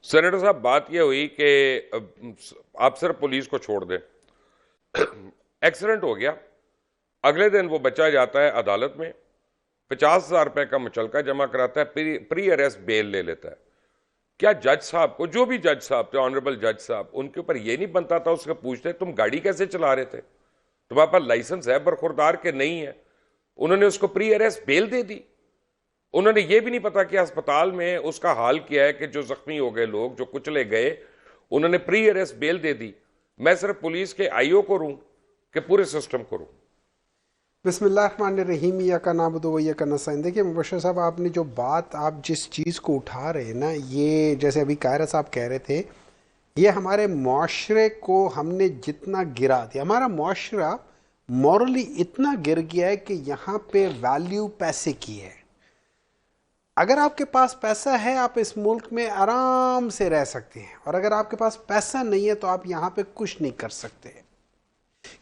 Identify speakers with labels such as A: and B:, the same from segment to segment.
A: Senator साहब, बात यह हुई कि आप सिर्फ पुलिस को छोड़ दें, एक्सीडेंट हो गया, अगले दिन वो बच्चा जाता है अदालत में, 50,000 रुपए का मुचलका जमा कराता है, प्री अरेस्ट बेल ले लेता है। क्या जज साहब को, जो भी जज साहब थे, ऑनरेबल जज साहब, उनके ऊपर यह नहीं बनता था उससे पूछते तुम गाड़ी कैसे चला रहे थे, तुम्हारे पास लाइसेंस है बरखुरदार के नहीं है? उन्होंने उसको प्री अरेस्ट बेल दे दी। उन्होंने ये भी नहीं पता कि अस्पताल में उसका हाल क्या है, कि जो जख्मी हो गए लोग, जो कुचले गए, उन्होंने प्री अरेस्ट बेल दे दी। मैं सिर्फ पुलिस के आईओ को रूं कि पूरे सिस्टम को रूं?
B: बिस्मिल्लाहिर्रहमानिर्रहीम, या का नाबुदु व या का नस्तईन। देखिए मुबश्शिर साहब, आपने जो बात, आप जिस चीज़ को उठा रहे हैं ना, ये जैसे अभी कायरा साहब कह रहे थे, ये हमारे माशरे को हमने जितना गिरा दिया, हमारा माशरा मॉरली इतना गिर गया है कि यहाँ पे वैल्यू पैसे की है। अगर आपके पास पैसा है, आप इस मुल्क में आराम से रह सकते हैं, और अगर आपके पास पैसा नहीं है तो आप यहाँ पे कुछ नहीं कर सकते।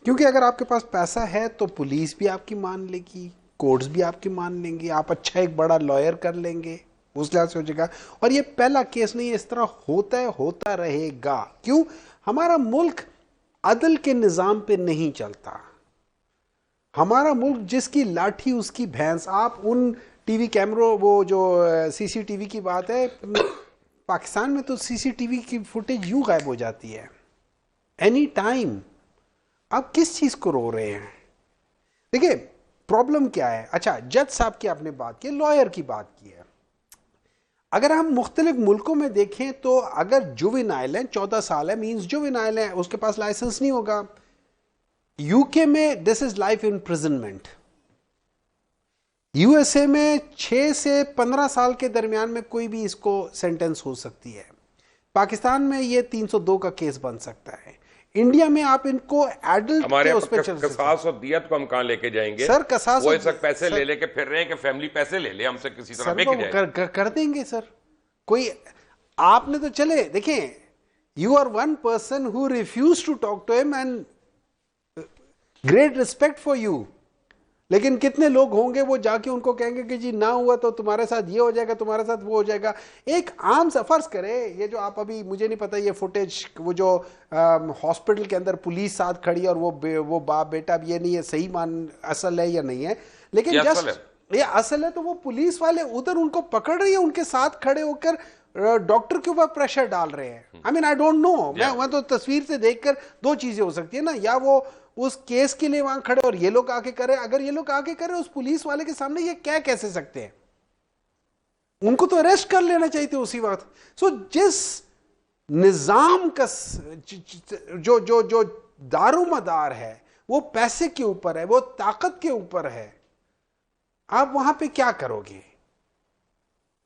B: क्योंकि अगर आपके पास पैसा है तो पुलिस भी आपकी मान लेगी, कोर्ट्स भी आपकी मान लेंगे, आप अच्छा एक बड़ा लॉयर कर लेंगे, उस लिहाज से हो जाएगा। और ये पहला केस नहीं है, इस तरह होता है, होता रहेगा। क्यों? हमारा मुल्क अदल के निज़ाम पे नहीं चलता। हमारा मुल्क जिसकी लाठी उसकी भैंस। आप उन टीवी कैमरों, वो जो सीसीटीवी की बात है, पाकिस्तान में तो सीसीटीवी की फुटेज यूं गायब हो जाती है एनी टाइम। आप किस चीज को रो रहे हैं? देखिए प्रॉब्लम क्या है। अच्छा, जज साहब की आपने बात की, लॉयर की बात की है। अगर हम मुख्तलिफ मुल्कों में देखें तो अगर जुवेनाइल है, 14 साल है, मीन्स जुवेनाइल है, उसके पास लाइसेंस नहीं होगा। यूके में this is life imprisonment. USA में 6 से 15 साल के दरमियान में कोई भी इसको सेंटेंस हो सकती है। पाकिस्तान में ये 302 का केस बन सकता है। इंडिया में आप इनको एडल्ट
A: हमारे
B: के उस पे
A: कसास और दियत को हम कहाँ लेके जाएंगे?
B: सर कसास
A: वो इस वक्त पैसे ले लेके फिर रहे हैं कि फैमिली पैसे ले ले हमसे, किसी तरह
B: सर,
A: लेके जाए।
B: कर देंगे सर। कोई आपने तो चले देखें, you are one person who refuse to talk to him and great respect for you. लेकिन कितने लोग होंगे वो जाके उनको कहेंगे कि जी ना हुआ तो तुम्हारे साथ ये हो जाएगा, तुम्हारे साथ वो हो जाएगा। एक आम सा फर्ज करे, ये जो आप अभी, मुझे नहीं पता ये फुटेज, वो जो हॉस्पिटल के अंदर पुलिस साथ खड़ी है और वो बाप बेटा, अब ये नहीं है सही मान असल है या नहीं है, लेकिन जस्ट ये असल है। तो वो पुलिस वाले उधर उनको पकड़ रही है, उनके साथ खड़े होकर डॉक्टर के ऊपर प्रेशर डाल रहे हैं। I mean I don't know, मैं तो तस्वीर से देखकर दो चीजें हो सकती है ना, या वो उस केस के लिए वहां खड़े और ये लोग आके करे। अगर ये लोग आके करे उस पुलिस वाले के सामने, ये क्या कैसे सकते हैं? उनको तो अरेस्ट कर लेना चाहिए था उसी वक्त। सो जिस निजाम का जो जो जो दारोमदार है वो पैसे के ऊपर है, वो ताकत के ऊपर है, आप वहां पे क्या करोगे?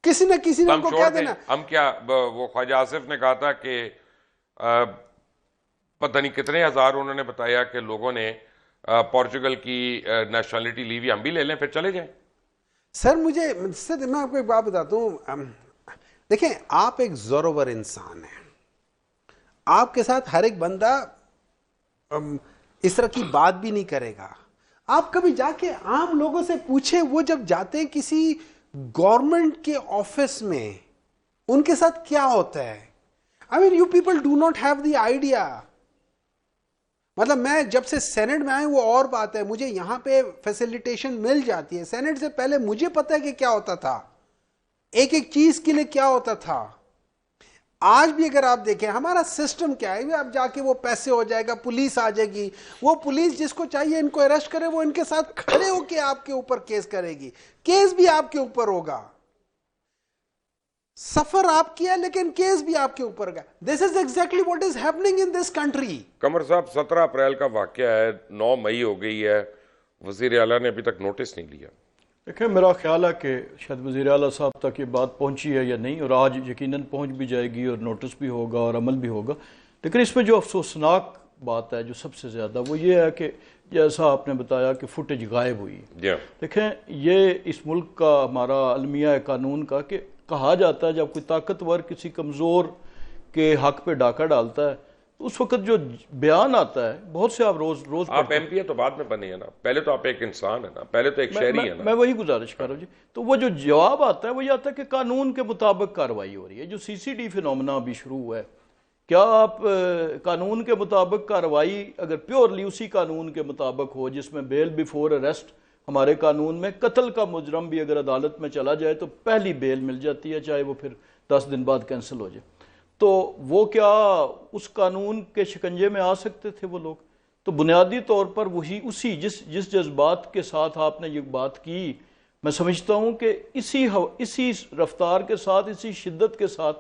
B: किसी न किसी ने उनको क्या देना।
A: हम क्या, वो ख्वाजा आसिफ ने कहा था कि पता नहीं कितने हजार उन्होंने बताया कि लोगों ने पोर्चुगल की नेशनलिटी ली हुई, हम भी ले लें फिर चले जाएं।
B: सर मैं आपको एक बात बताता हूं। देखें, आप एक जोरोवर इंसान हैं, आपके साथ हर एक बंदा इस तरह की बात भी नहीं करेगा। आप कभी जाके आम लोगों से पूछे, वो जब जाते हैं किसी गवर्नमेंट के ऑफिस में, उनके साथ क्या होता है। I mean you people do not have the idea. मतलब मैं जब से सेनेट में आया, वो और बात है, मुझे यहां पे फैसिलिटेशन मिल जाती है। सेनेट से पहले मुझे पता है कि क्या होता था, एक एक चीज के लिए क्या होता था। आज भी अगर आप देखें हमारा सिस्टम क्या है, आप जाके वो पैसे हो जाएगा, पुलिस आ जाएगी, वो पुलिस जिसको चाहिए इनको अरेस्ट करे, वो इनके साथ खड़े होके आपके ऊपर केस करेगी, केस भी आपके ऊपर होगा। सफर आप किया लेकिन केस भी आपके ऊपर गया। This is exactly what is happening in this country.
A: Qamar साहब, 17 अप्रैल का वाकया है, 9 मई हो गई है, वजीर आला ने अभी तक नोटिस नहीं लिया।
C: देखिए, मेरा ख्याल है कि शायद वज़ीर आला साहब तक ये बात पहुंची है या नहीं, और आज यकीनन पहुंच भी जाएगी और नोटिस भी होगा और अमल भी होगा। लेकिन इसमें जो अफसोसनाक बात है, जो सबसे ज़्यादा, वो ये है कि जैसा आपने बताया कि फुटेज गायब हुई। देखें, ये इस मुल्क का हमारा अलमिया कानून का, कि कहा जाता है जब कोई ताकतवर किसी कमज़ोर के हक पे डाका डालता है तो उस वक्त जो बयान आता है, बहुत से आप रोज रोज
A: आप एमपी है तो बाद में बने हैं ना, पहले तो आप एक इंसान है ना, पहले तो एक शहरी है ना।
C: मैं वही गुजारिश कर रहा हूँ जी। तो वो जो जवाब आता है वो ये आता है कि कानून के मुताबिक कार्रवाई हो रही है। जो सीसीडी फिनोमेना अभी शुरू हुआ है, क्या आप कानून के मुताबिक कार्रवाई अगर प्योरली उसी कानून के मुताबिक हो जिसमें बेल बिफोर अरेस्ट, हमारे कानून में कत्ल का मुजरम भी अगर अदालत में चला जाए तो पहली बेल मिल जाती है, चाहे वो फिर 10 दिन बाद कैंसिल हो जाए, तो वो क्या उस कानून के शिकंजे में आ सकते थे वो लोग? तो बुनियादी तौर पर वही उसी जिस जज्बात के साथ आपने ये बात की, मैं समझता हूँ कि इसी रफ्तार के साथ, इसी शिद्दत के साथ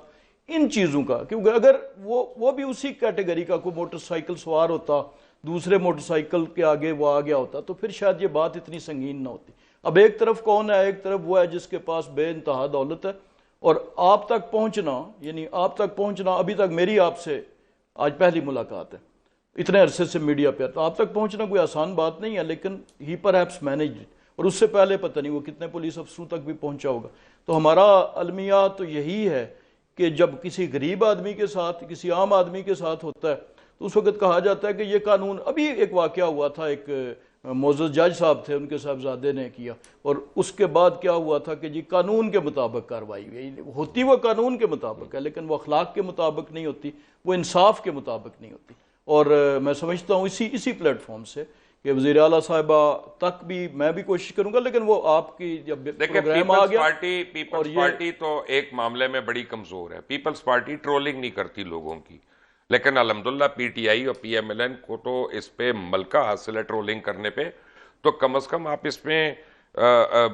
C: इन चीज़ों का, क्योंकि अगर वो भी उसी कैटेगरी का कोई मोटरसाइकिल सवार होता, दूसरे मोटरसाइकिल के आगे वो आ गया होता, तो फिर शायद ये बात इतनी संगीन ना होती। अब एक तरफ कौन है? एक तरफ वो है जिसके पास बेइंतहा दौलत है, और आप तक पहुंचना, यानी आप तक पहुंचना, अभी तक मेरी आपसे आज पहली मुलाकात है इतने अरसे से मीडिया पे, तो आप तक पहुंचना कोई आसान बात नहीं है, लेकिन ही परहैप्स मैनेज्ड इट, और उससे पहले पता नहीं वो कितने पुलिस अफसरों तक भी पहुंचा होगा। तो हमारा अलमिया तो यही है कि जब किसी गरीब आदमी के साथ, किसी आम आदमी के साथ होता है, तो उस वक्त कहा जाता है कि ये कानून, अभी एक वाकया हुआ था, एक मोअज़्ज़ज़ जज साहब थे, उनके साहबजादे ने किया, और उसके बाद क्या हुआ था कि जी कानून के मुताबिक कार्रवाई हुई होती, वो कानून के मुताबिक है, लेकिन वो अखलाक के मुताबिक नहीं होती, वो इंसाफ के मुताबिक नहीं होती। और मैं समझता हूँ इसी प्लेटफॉर्म से कि वज़ीर आला साहिबा तक भी मैं भी कोशिश करूंगा, लेकिन वो आपकी जब प्रोग्राम आ गया,
A: पीपल्स पार्टी तो एक मामले में बड़ी कमजोर है। पीपल्स पार्टी ट्रोलिंग नहीं करती लोगों की, लेकिन अल्हम्दुलिल्लाह पीटीआई और पीएमएलएन को तो इस पे मलका हासिल है ट्रोलिंग करने पे, तो कम से कम आप इसमें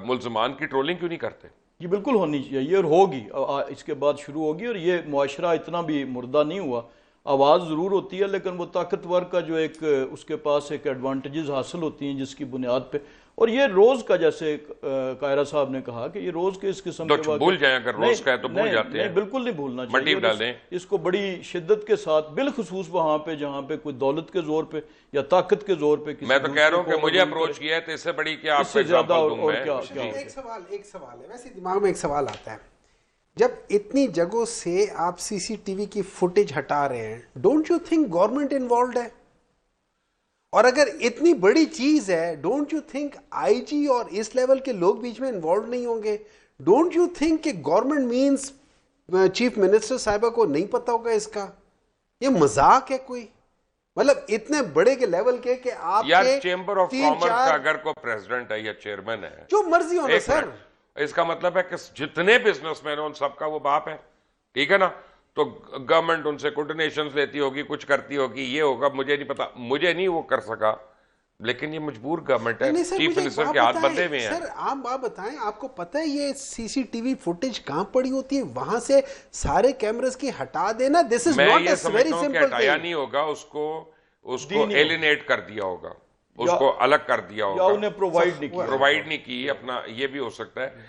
A: मुल्ज़मान की ट्रोलिंग क्यों नहीं करते?
C: ये बिल्कुल होनी चाहिए और होगी, इसके बाद शुरू होगी। और ये मुआशरा इतना भी मुर्दा नहीं हुआ, आवाज़ ज़रूर होती है, लेकिन वो ताकतवर का जो एक उसके पास एक एडवांटेजेस हासिल होती हैं जिसकी बुनियाद पे, और ये रोज़ का, जैसे कायरा साहब ने कहा कि ये रोज़ के इस किस्म के
A: भूल जाए, अगर रोज़ का है तो भूल जाते हैं,
C: बिल्कुल नहीं भूलना चाहिए।
A: मटीव डालें
C: इसको बड़ी शिद्दत के साथ, बिलखुसूस वहाँ पे जहाँ पे कोई दौलत के जोर पे या ताकत के जोर पे,
A: मैं तो कह रहा हूँ कि मुझे अप्रोच किया है तो इससे बड़ी क्या आपको
C: ज्यादा
A: एग्जांपल दूं मैं?
B: एक सवाल है, वैसे दिमाग में एक सवाल आता है, जब इतनी जगहों से आप सीसीटीवी की फुटेज हटा रहे हैं, don't you think government involve है? और अगर इतनी बड़ी चीज है, डोंट यू थिंक आईजी और इस लेवल के लोग बीच में इन्वॉल्व नहीं होंगे? डोंट यू थिंक कि गवर्नमेंट मींस चीफ मिनिस्टर साहिबा को नहीं पता होगा इसका? ये मजाक है कोई? मतलब इतने बड़े के लेवल के कि आप
A: यार चेंबर ऑफ कॉमर्स का अगर कोई प्रेसिडेंट है या चेयरमैन है,
B: जो मर्जी हो ना सर,
A: इसका मतलब है कि जितने बिजनेसमैन हैं उन सबका वो बाप है, ठीक है ना? तो गवर्नमेंट उनसे कोऑर्डिनेशंस लेती होगी, कुछ करती होगी, ये होगा, मुझे नहीं पता, मुझे नहीं वो कर सका, लेकिन ये मजबूर गवर्नमेंट है, चीफ मिनिस्टर के हाथ बंधे हुए हैं।
B: सर आप बात बताएं, आपको पता है ये सीसीटीवी फुटेज कहां पड़ी होती है? वहां से सारे कैमरास की हटा देना। This is not a very simple thing.
A: हटाया नहीं होगा, उसको एलिनेट कर दिया होगा, उसको अलग कर दिया होगा,
C: या उन्हें प्रोवाइड नहीं
A: की अपना, ये भी हो सकता है।